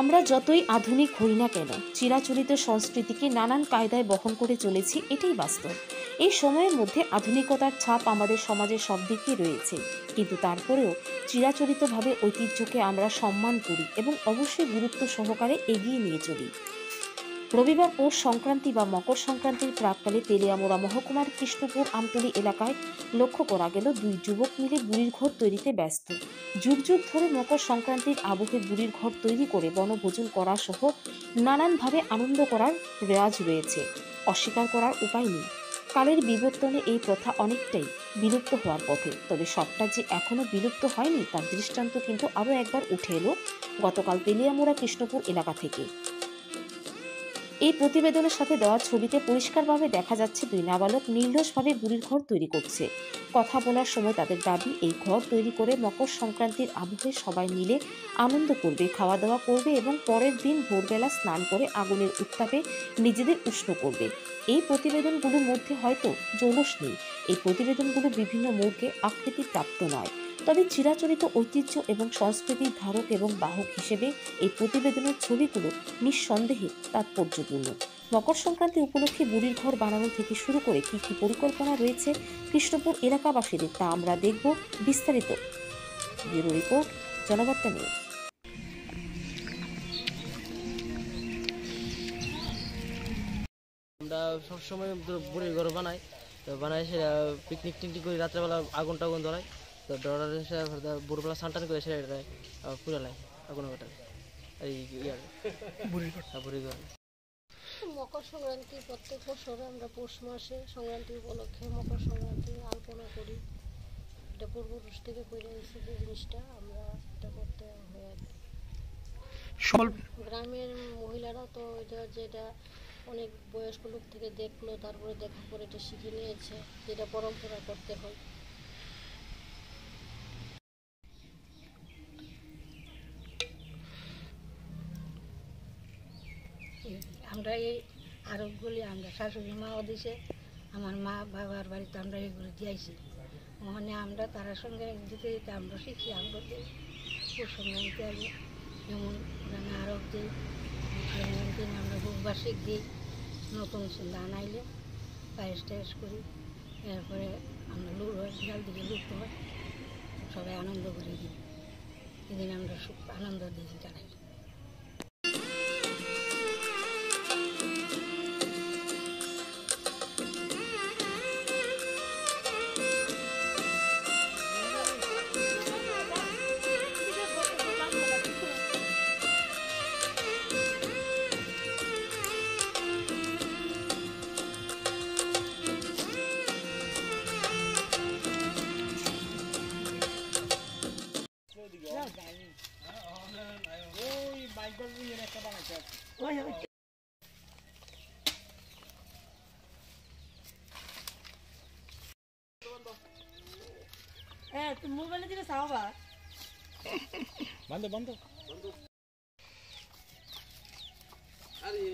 আমরা যতই আধুনিক হই না কেন, চিরাচরিত সংস্কৃতিকে নানান কায়দায় বহন করে চলেছি, এটাই বাস্তব। এই সময়ের মধ্যে আধুনিকতার ছাপ আমাদের সমাজের সব দিকেই রয়েছে, কিন্তু তারপরেও চিরাচরিতভাবে ঐতিহ্যকে আমরা সম্মান করি এবং অবশ্যই গুরুত্ব সহকারে এগিয়ে নিয়ে চলি। রবিবার পৌষ সংক্রান্তি বা মকর সংক্রান্তির প্রাক্কালে তেলিয়ামুড়া মহকুমার কৃষ্ণপুর আমতলী এলাকায় লক্ষ্য করা গেল দুই যুবক মিলে বুড়ির ঘর তৈরিতে ব্যস্ত। যুগ যুগ ধরে মকর সংক্রান্তির আবহে বুড়ির ঘর তৈরি করে বনভোজন করা সহ নানানভাবে আনন্দ করার রেওয়াজ রয়েছে, অস্বীকার করার উপায় নেই। কালের বিবর্তনে এই প্রথা অনেকটাই বিলুপ্ত হওয়ার পথে, তবে সবটা যে এখনো বিলুপ্ত হয়নি তার দৃষ্টান্ত কিন্তু আরও একবার উঠে এলো গতকাল তেলিয়ামুড়া কৃষ্ণপুর এলাকা থেকে। এই প্রতিবেদনের সাথে দেওয়া ছবিতে পরিষ্কারভাবে দেখা যাচ্ছে দুই নাবালক নির্লসভাবে বুড়ির ঘর তৈরি করছে। কথা বলার সময় তাদের দাবি, এই ঘর তৈরি করে মকর সংক্রান্তির আবহে সবাই মিলে আনন্দ করবে, খাওয়া দাওয়া করবে এবং পরের দিন ভোরবেলা স্নান করে আগুনের উত্তাপে নিজেদের উষ্ণ করবে। এই প্রতিবেদনগুলোর মধ্যে হয়তো জৌলুস নেই, এই প্রতিবেদনগুলো বিভিন্ন মোড়কে আকৃতিপ্রাপ্ত নয়, তবে চিরাচরিত ঐতিহ্য এবং সংস্কৃতির ধারক এবং বাহক হিসেবে এই প্রতিবেদনের ছবিগুলো নিঃসন্দেহে তাৎপর্যপূর্ণ। মকর সংক্রান্তি উপলক্ষে বুড়ির ঘর বানানো থেকে শুরু করে কী কী পরিকল্পনা রয়েছে কৃষ্ণপুর এলাকাবাসীদের, তা আমরা দেখব বিস্তারিত। Bureau report, Janabarta news. আমরা সবসময় বুড়ির ঘর বানাই, তো বানাই সেটা পিকনিক টিকনিক করি, রাত্রেবেলা আগুন টাগুন ধরাই, তো ধরার ভোরবেলা স্নান করে সেটা পুরালাই আগুন কাটাই এই বুড়ির ঘর। মকর সংক্রান্তি প্রত্যেক বছর আমরা পৌষ মাসে সংক্রান্তি উপলক্ষে মকর সংক্রান্তি আলপনা করি। এটা পূর্বপুরুষ থেকে করে এসেছে যে জিনিসটা আমরা এটা করতে হয় আর কি। গ্রামের মহিলারা তো এটা যেটা অনেক বয়স্ক লোক থেকে দেখলো, তারপরে দেখার পরে এটা শিখে নিয়েছে, যেটা পরম্পরা করতে হয়। আমরা এই আরবগুলি আমরা শাশুড়ি মাও দিছে, আমার মা বাবার বাড়িতে আমরা এগুলো দিয়েছি। মানে আমরা তার সঙ্গে দিতে দিতে আমরা শিখি। আমরা পৌষ সংক্রান্তি আগে যেমন গ্রামে আরব দিই, সংক্রান্তি আমরা বার্ষিক দিই, নতুন ধান আইলে পায়েস টায়েস করি, এরপরে আমরা লুট হয়, বিকাল দিকে লুট হয়, সবাই আনন্দ করে দিই। এদিন আমরা খুব আনন্দ দিন কাটাই। মোবাইলে দিলে চাওবা বন্ধ বন্ধ আরে